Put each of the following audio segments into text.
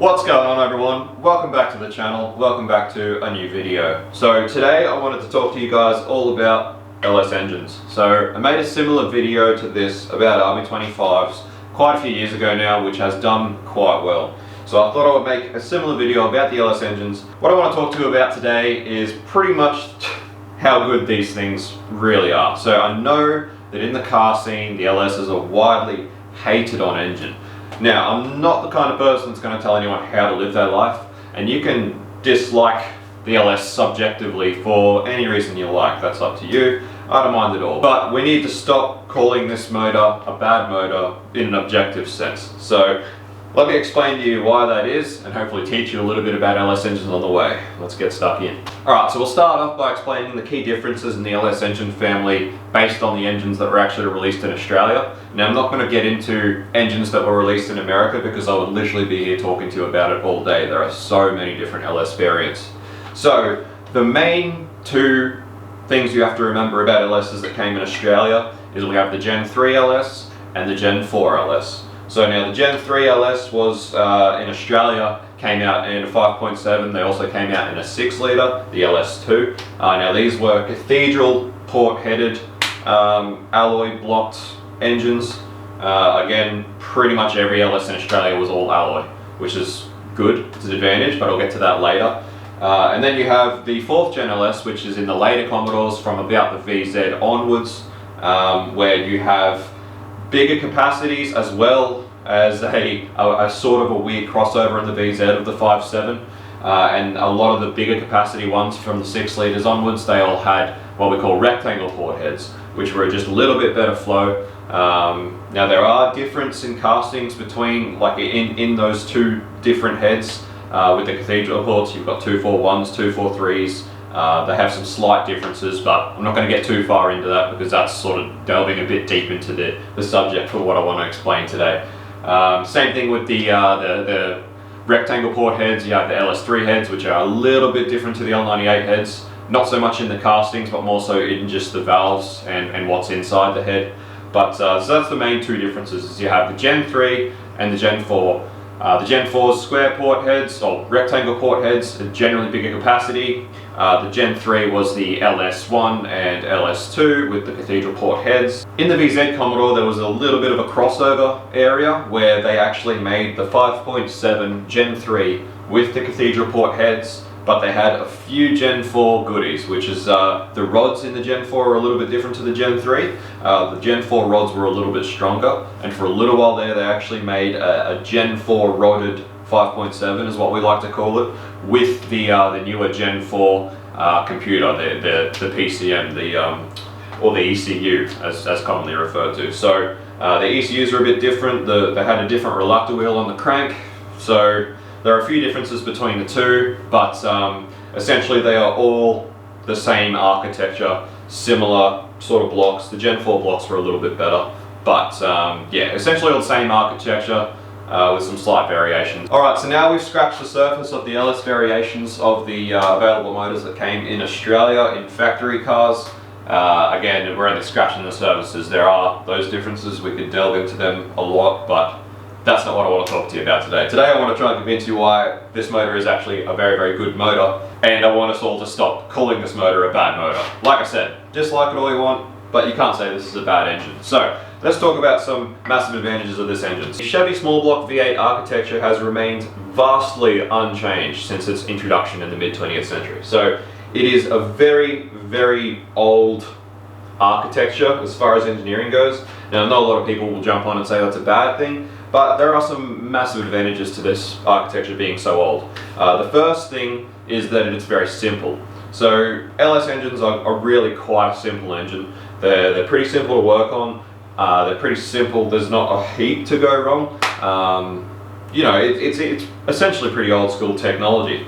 What's going on, everyone? Welcome back to the channel, welcome back to a new video. So today I wanted to talk to you guys all about LS engines. So I made a similar video to this about RB25s quite a few years ago now, which has done quite well. So I thought I would make a similar video about the LS engines. What I want to talk to you about today is pretty much how good these things really are. So I know that in the car scene, the LS is a widely hated on engine. Now, I'm not the kind of person that's going to tell anyone how to live their life, and you can dislike the LS subjectively for any reason you like. That's up to you. I don't mind at all. But we need to stop calling this motor a bad motor in an objective sense. So let me explain to you why that is, and hopefully teach you a little bit about LS engines on the way. Let's get stuck in. Alright, so we'll start off by explaining the key differences in the LS engine family based on the engines that were actually released in Australia. Now, I'm not going to get into engines that were released in America because I would literally be here talking to you about it all day. There are so many different LS variants. So the main two things you have to remember about LSs that came in Australia is we have the Gen 3 LS and the Gen 4 LS. So now the Gen 3 LS was, in Australia, came out in a 5.7, they also came out in a 6 litre, the LS2. Now these were cathedral port-headed, alloy blocked engines. Again, pretty much every LS in Australia was all alloy, which is good, it's an advantage, but I'll get to that later. And then you have the 4th Gen LS, which is in the later Commodores from about the VZ onwards, where you have bigger capacities as well as a sort of a weird crossover in the VZ of the 5.7, and a lot of the bigger capacity ones from the 6 litres onwards, they all had what we call rectangle port heads, which were just a little bit better flow. Now there are differences in castings between, like in those two different heads. With the cathedral ports, you've got 241s, 243s. They have some slight differences, but I'm not going to get too far into that because that's sort of delving a bit deep into the subject for what I want to explain today. Same thing with the rectangle port heads. You have the LS3 heads, which are a little bit different to the L98 heads. Not so much in the castings, but more so in just the valves and what's inside the head. But so that's the main two differences. Is you have the Gen 3 and the Gen 4. The Gen 4's square port heads, or rectangle port heads, are generally bigger capacity. The Gen 3 was the LS1 and LS2 with the cathedral port heads. In the VZ Commodore, there was a little bit of a crossover area where they actually made the 5.7 Gen 3 with the cathedral port heads, but they had a few Gen 4 goodies, which is the rods in the Gen 4 are a little bit different to the Gen 3. The Gen 4 rods were a little bit stronger, and for a little while there they actually made a Gen 4 rodded 5.7 is what we like to call it, with the newer Gen 4 computer, the PCM, or the ECU as commonly referred to. So the ECUs are a bit different, they had a different reluctor wheel on the crank, so there are a few differences between the two, but essentially they are all the same architecture, similar sort of blocks. The Gen 4 blocks were a little bit better, but yeah, essentially all the same architecture with some slight variations. Alright, so now we've scratched the surface of the LS variations of the available motors that came in Australia in factory cars. Again, we're only scratching the surfaces. There are those differences, we could delve into them a lot, but that's not what I want to talk to you about today. Today I want to try and convince you why this motor is actually a very, very good motor, and I want us all to stop calling this motor a bad motor. Like I said, dislike it all you want, but you can't say this is a bad engine. So let's talk about some massive advantages of this engine. The Chevy small block V8 architecture has remained vastly unchanged since its introduction in the mid-20th century. So it is a very, very old architecture as far as engineering goes. Now, not a lot of people will jump on and say that's a bad thing, but there are some massive advantages to this architecture being so old. The first thing is that it's very simple. So LS engines are really quite a simple engine. They're pretty simple to work on. They're pretty simple. There's not a heap to go wrong. You know, it's essentially pretty old school technology.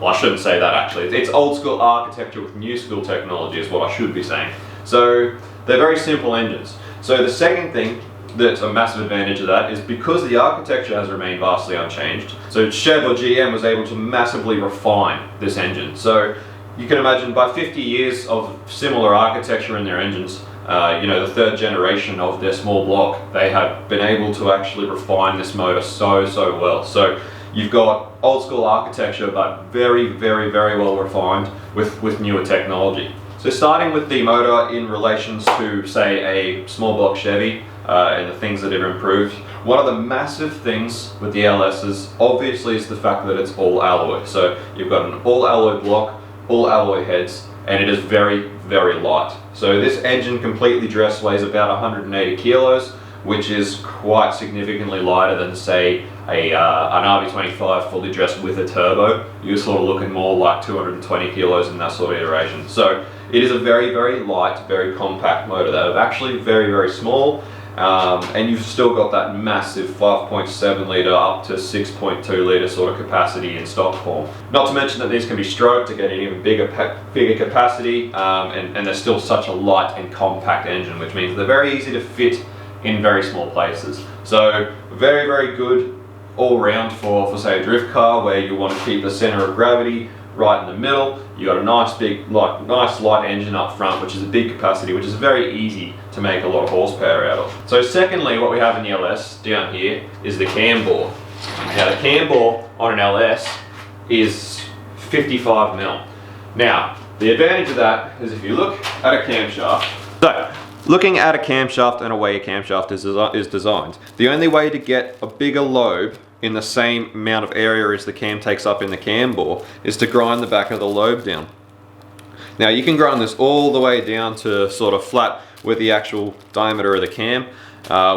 Well, I shouldn't say that actually. It's old school architecture with new school technology is what I should be saying. So they're very simple engines. So the second thing that's a massive advantage of that is because the architecture has remained vastly unchanged. So Chev or GM was able to massively refine this engine. So you can imagine by 50 years of similar architecture in their engines, you know, the 3rd generation of their small block, they have been able to actually refine this motor so well. So You've got old school architecture, but very, very, very well refined with newer technology. So starting with the motor in relations to, say, a small block Chevy and the things that are improved, one of the massive things with the LSs obviously is the fact that it's all alloy. So you've got an all alloy block, all alloy heads, and it is very, very light. So this engine completely dressed weighs about 180 kilos, which is quite significantly lighter than, say, an RB25 fully dressed with a turbo. You're sort of looking more like 220 kilos in that sort of iteration. So it is a very, very light, very compact motor that is actually very, very small, and you've still got that massive 5.7 litre up to 6.2 litre sort of capacity in stock form. Not to mention that these can be stroked to get an even bigger capacity, and they're still such a light and compact engine, which means they're very easy to fit in very small places. So very, very good all round for say a drift car where you want to keep the center of gravity right in the middle. You got a nice big, nice light engine up front, which is a big capacity, which is very easy to make a lot of horsepower out of. So secondly, what we have in the LS down here is the cam bore. Now the cam bore on an LS is 55 mil. Now the advantage of that is if you look at a camshaft. So looking at a camshaft and a way a camshaft is designed, the only way to get a bigger lobe in the same amount of area as the cam takes up in the cam bore is to grind the back of the lobe down. Now you can grind this all the way down to sort of flat with the actual diameter of the cam,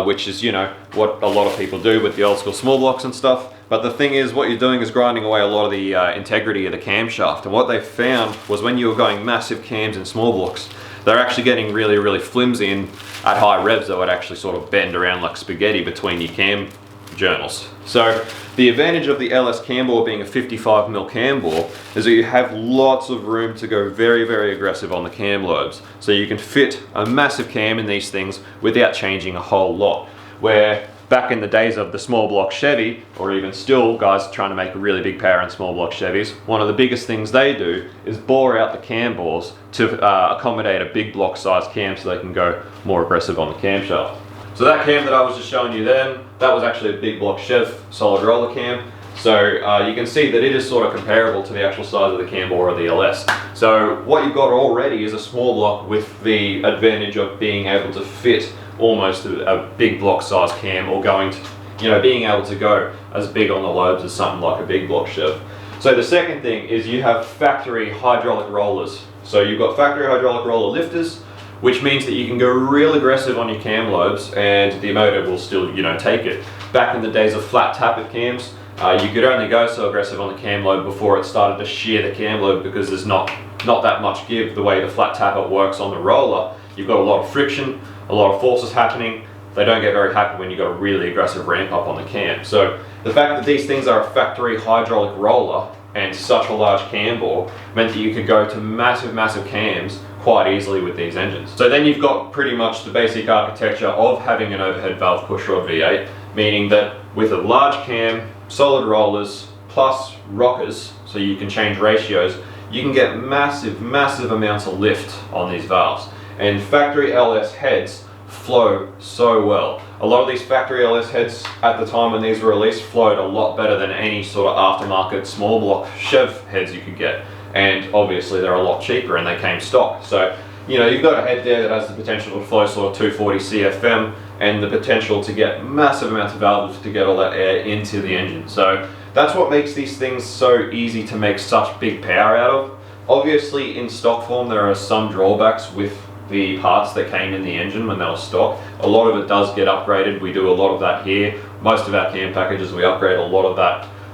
which is, you know, what a lot of people do with the old school small blocks and stuff. But the thing is, what you're doing is grinding away a lot of the integrity of the camshaft. And what they found was when you were going massive cams in small blocks, they're actually getting really, really flimsy, and at high revs they would actually sort of bend around like spaghetti between your cam journals. So the advantage of the LS cam bore being a 55 mil cam bore is that you have lots of room to go very, very aggressive on the cam lobes. So you can fit a massive cam in these things without changing a whole lot. Where back in the days of the small block Chevy, or even still guys trying to make a really big power in small block Chevys, one of the biggest things they do is bore out the cam bores to accommodate a big block size cam so they can go more aggressive on the camshaft. So that cam that I was just showing you then, that was actually a big block Chev solid roller cam. So you can see that it is sort of comparable to the actual size of the cam bore of the LS. So what you've got already is a small block with the advantage of being able to fit almost a big block size cam, or going to, you know, being able to go as big on the lobes as something like a big block Chev. So the second thing is you have factory hydraulic rollers. So you've got factory hydraulic roller lifters, which means that you can go real aggressive on your cam lobes and the motor will still, you know, take it. Back in the days of flat tappet cams, you could only go so aggressive on the cam lobe before it started to shear the cam lobe, because there's not that much give the way the flat tappet works on the roller. You've got a lot of friction, a lot of forces happening. They don't get very happy when you've got a really aggressive ramp up on the cam. So the fact that these things are a factory hydraulic roller and such a large cam bore meant that you could go to massive, massive cams quite easily with these engines. So then you've got pretty much the basic architecture of having an overhead valve pushrod V8, meaning that with a large cam, solid rollers, plus rockers, so you can change ratios, you can get massive, massive amounts of lift on these valves. And factory LS heads flow so well. A lot of these factory LS heads at the time when these were released flowed a lot better than any sort of aftermarket small block Chev heads you could get. And obviously they're a lot cheaper and they came stock. So, you know, you've got a head there that has the potential to flow sort of 240 CFM and the potential to get massive amounts of valves to get all that air into the engine. So that's what makes these things so easy to make such big power out of. Obviously in stock form there are some drawbacks with the parts that came in the engine when they were stock. A lot of it does get upgraded. We do a lot of that here. Most of our cam packages, we upgrade a lot of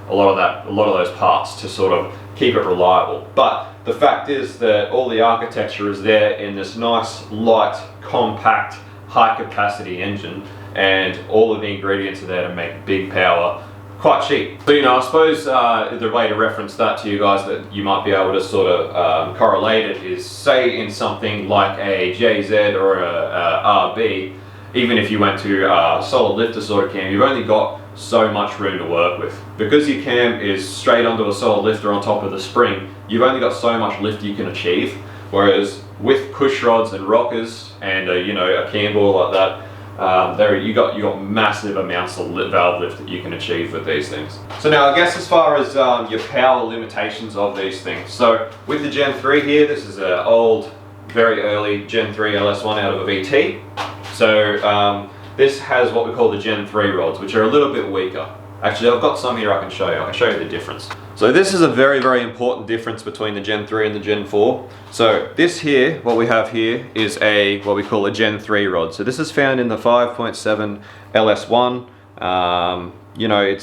those parts to sort of keep it reliable. But the fact is that all the architecture is there in this nice, light, compact, high capacity engine, and all of the ingredients are there to make big power quite cheap. So, you know, I suppose the way to reference that to you guys that you might be able to sort of correlate it is, say in something like a JZ or a RB, even if you went to a solid lifter sort of cam, you've only got so much room to work with. Because your cam is straight onto a solid lifter on top of the spring, you've only got so much lift you can achieve. Whereas with push rods and rockers and you know, a cam bore like that, you got massive amounts of valve lift that you can achieve with these things. So now I guess as far as your power limitations of these things, so with the Gen 3 here, this is an old, very early Gen 3 LS1 out of a VT. So this has what we call the Gen 3 rods, which are a little bit weaker. Actually, I've got some here I can show you. I can show you the difference. So this is a very, very important difference between the Gen 3 and the Gen 4. So this here, what we have here, is what we call a Gen 3 rod. So this is found in the 5.7 LS1. You know,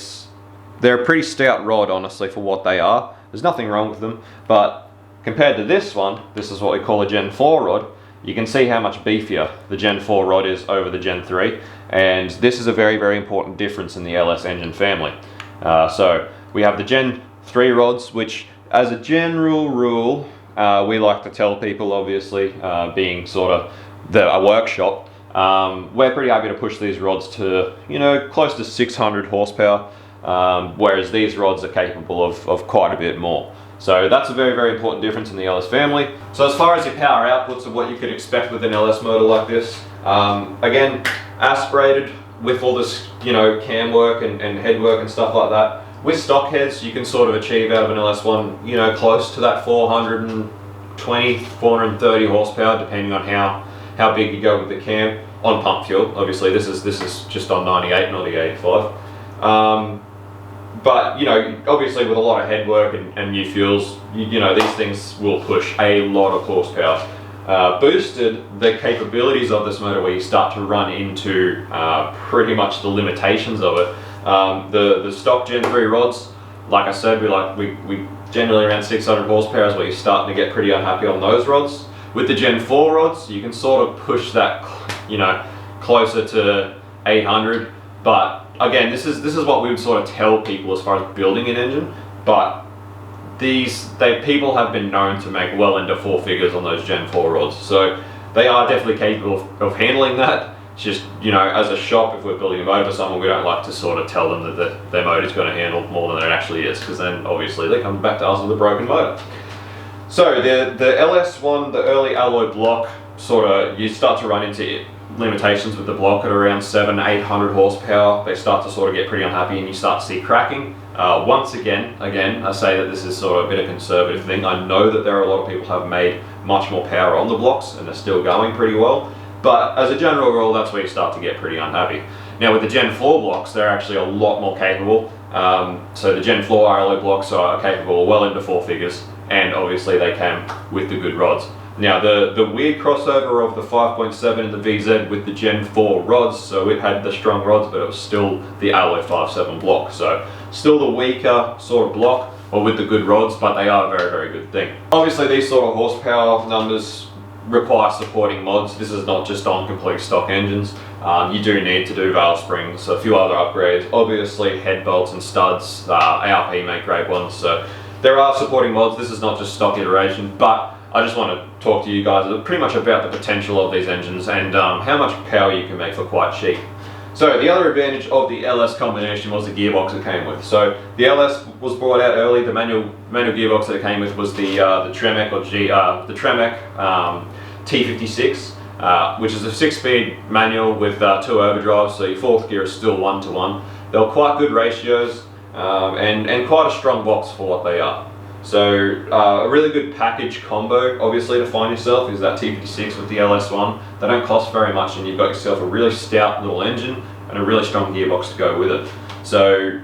they're a pretty stout rod, honestly, for what they are. There's nothing wrong with them, but compared to this one, this is what we call a Gen 4 rod. You can see how much beefier the Gen 4 rod is over the Gen 3, and this is a very, very important difference in the LS engine family. So we have the Gen 3 rods, which as a general rule, we like to tell people, obviously, being sort of a workshop, we're pretty happy to push these rods to, you know, close to 600 horsepower, whereas these rods are capable of quite a bit more. So that's a very, very important difference in the LS family. So as far as your power outputs of what you could expect with an LS motor like this, again, aspirated with all this, you know, cam work and head work and stuff like that. With stock heads, you can sort of achieve out of an LS1, you know, close to that 420, 430 horsepower, depending on how big you go with the cam on pump fuel. Obviously, this is just on 98, not the 85. But, you know, obviously with a lot of head work and new fuels, you know, these things will push a lot of horsepower. Boosted, the capabilities of this motor where you start to run into pretty much the limitations of it. The stock Gen 3 rods, like I said, we generally around 600 horsepower is where you're starting to get pretty unhappy on those rods. With the Gen 4 rods, you can sort of push that, you know, closer to 800, but again, this is what we would sort of tell people as far as building an engine, but people have been known to make well into 4 figures on those Gen 4 rods, so they are definitely capable of handling that. It's just, you know, as a shop, if we're building a motor for someone, we don't like to sort of tell them that their motor's going to handle more than it actually is, because then obviously they come back to us with a broken motor. So the LS1, the early alloy block, sort of, you start to run into limitations with the block at around 700-800 horsepower. They start to sort of get pretty unhappy and you start to see cracking. Once again, I say that this is sort of a bit of a conservative thing. I know that there are a lot of people who have made much more power on the blocks and they're still going pretty well, but as a general rule, that's where you start to get pretty unhappy. Now with the Gen 4 blocks, they're actually a lot more capable. So the Gen 4 alloy blocks are capable well into 4 figures, and obviously they came with the good rods. Now the weird crossover of the 5.7 and the VZ with the Gen 4 rods, so it had the strong rods, but it was still the alloy 5.7 block. So still the weaker sort of block, or with the good rods, but they are a very, very good thing. Obviously these sort of horsepower numbers require supporting mods. This is not just on complete stock engines. You do need to do valve springs, a few other upgrades, obviously head bolts and studs. ARP make great ones, so there are supporting mods. This is not just stock iteration, but I just want to talk to you guys pretty much about the potential of these engines and how much power you can make for quite cheap. So the other advantage of the LS combination was the gearbox it came with. So the LS was brought out early. The manual gearbox that it came with was the Tremec T56, which is a 6-speed manual with 2 overdrives. So your 4th gear is still 1-to-1. They were quite good ratios and quite a strong box for what they are. So a really good package combo, obviously, to find yourself is that T56 with the LS1. They don't cost very much, and you've got yourself a really stout little engine and a really strong gearbox to go with it. So,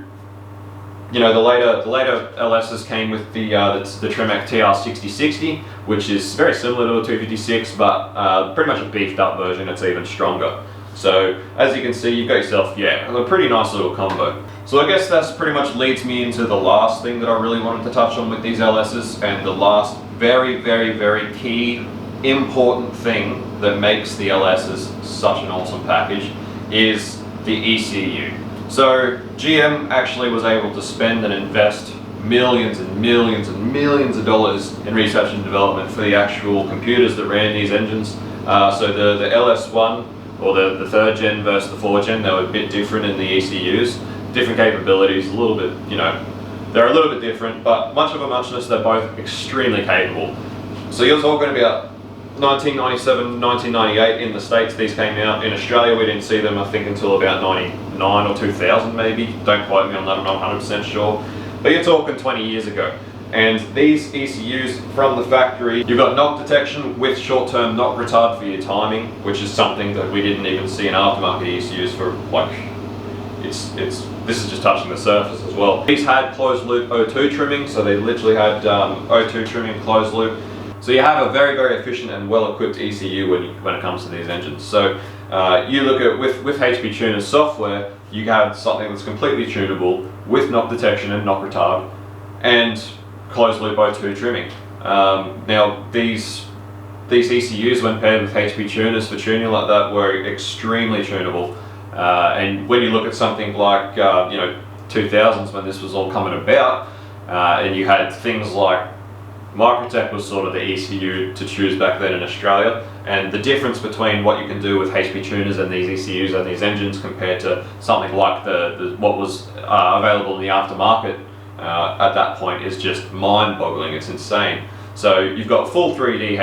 you know, the later LSs came with the Tremec TR6060, which is very similar to a 256, but pretty much a beefed up version. It's even stronger. So as you can see, you've got yourself, a pretty nice little combo. So I guess that's pretty much leads me into the last thing that I really wanted to touch on with these LSs, and the last very, very, very key, important thing that makes the LSs such an awesome package is the ECU. So GM actually was able to spend and invest millions and millions and millions of dollars in research and development for the actual computers that ran these engines. So the LS1, or the 3rd gen versus the 4th gen, they were a bit different in the ECUs. Different capabilities, a little bit, you know, they're a little bit different, but much of a muchness, they're both extremely capable. So you're talking about 1997, 1998 in the States these came out. In Australia we didn't see them I think until about 99 or 2000 maybe. Don't quote me on that, I'm not 100% sure. But you're talking 20 years ago. And these ECUs from the factory, you've got knock detection with short-term knock retard for your timing, which is something that we didn't even see in aftermarket ECUs for like, this is just touching the surface as well. These had closed loop O2 trimming, so they literally had O2 trimming closed loop. So you have a very, very efficient and well-equipped ECU when it comes to these engines. So you look at, with HP Tuner's software, you have something that's completely tunable with knock detection and knock retard, and closed loop O2 trimming. Now these ECUs when paired with HP tuners for tuning like that were extremely tunable. And when you look at something like 2000s when this was all coming about, and you had things like Microtech was sort of the ECU to choose back then in Australia, and the difference between what you can do with HP tuners and these ECUs and these engines compared to something like what was available in the aftermarket at that point is just mind-boggling. It's insane. So you've got full 3D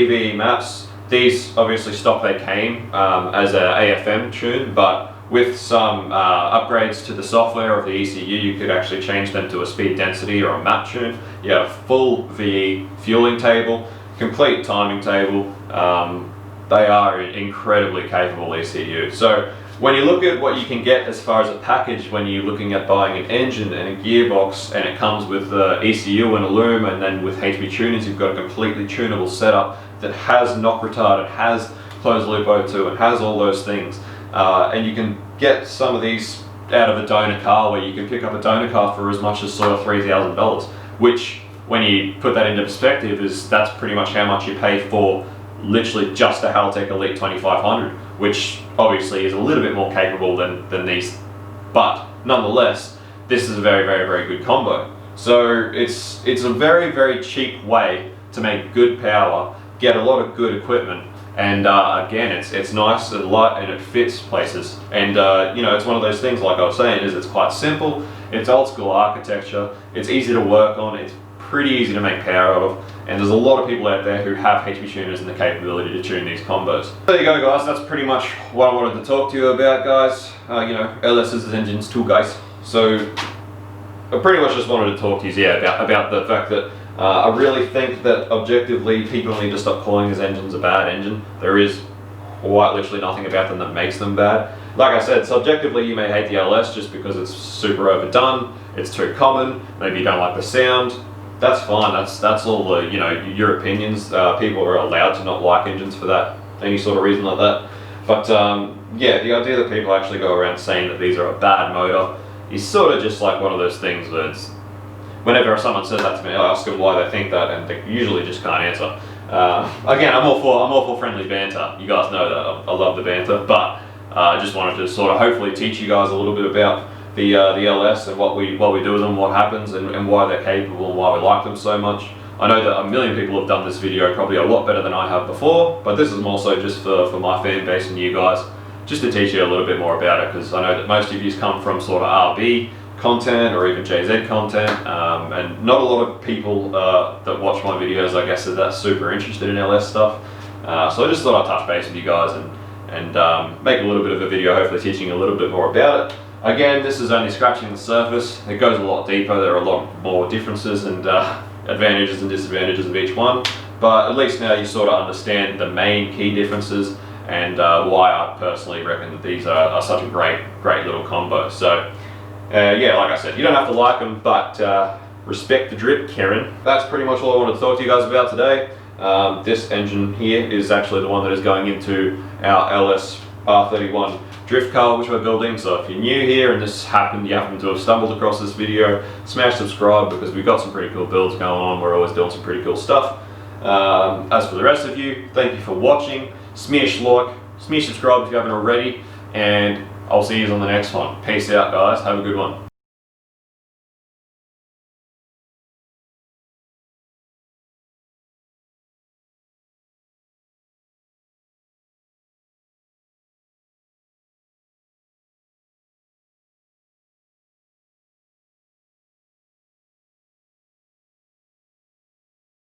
VE maps. These obviously stock they came as a AFM tune, but with some upgrades to the software of the ECU, you could actually change them to a speed density or a map tune. You have full VE fueling table, complete timing table. They are an incredibly capable ECU. So when you look at what you can get as far as a package when you're looking at buying an engine and a gearbox, and it comes with the ECU and a loom, and then with HP tuners you've got a completely tunable setup that has knock retard, it has closed loop O2, it has all those things. And you can get some of these out of a donor car, where you can pick up a donor car for as much as sort of $3,000, which when you put that into perspective that's pretty much how much you pay for literally just a Haltech Elite 2500, which obviously is a little bit more capable than these, but nonetheless this is a very, very, very good combo. So it's a very, very cheap way to make good power, get a lot of good equipment, and again it's nice and light and it fits places, and it's one of those things, like I was saying, is it's quite simple, it's old school architecture, it's easy to work on, it's pretty easy to make power out of, and there's a lot of people out there who have HP tuners and the capability to tune these combos. There you go guys, that's pretty much what I wanted to talk to you about, guys. LS's engines too, guys. So I pretty much just wanted to talk to you about the fact that I really think that objectively people need to stop calling these engines a bad engine. There is quite literally nothing about them that makes them bad. Like I said, subjectively you may hate the LS just because it's super overdone, it's too common, maybe you don't like the sound. That's fine, that's all the, your opinions. People are allowed to not like engines for that, any sort of reason like that. But yeah, the idea that people actually go around saying that these are a bad motor is sort of just like one of those things that whenever someone says that to me, I ask them why they think that, and they usually just can't answer. Again, I'm all for friendly banter. You guys know that I love the banter, but I just wanted to sort of hopefully teach you guys a little bit about the LS and what we do with them, what happens, and why they're capable and why we like them so much. I know that a million people have done this video probably a lot better than I have before, but this is more so just for my fan base and you guys, just to teach you a little bit more about it, because I know that most of you come from sort of RB content or even JZ content, and not a lot of people that watch my videos, I guess, are that super interested in LS stuff. So I just thought I'd touch base with you guys and make a little bit of a video, hopefully teaching a little bit more about it. Again, this is only scratching the surface. It goes a lot deeper. There are a lot more differences and advantages and disadvantages of each one. But at least now you sort of understand the main key differences and why I personally reckon that these are such a great little combo. So yeah, like I said, you don't have to like them, but respect the drip, Karen. That's pretty much all I wanted to talk to you guys about today. This engine here is actually the one that is going into our LS R31 drift car which we're building. So if you're new here and you happen to have stumbled across this video, smash subscribe, because we've got some pretty cool builds going on. We're always doing some pretty cool stuff. As for the rest of you, thank you for watching. Smash like, smash subscribe if you haven't already, and I'll see you on the next one. Peace out guys, have a good one.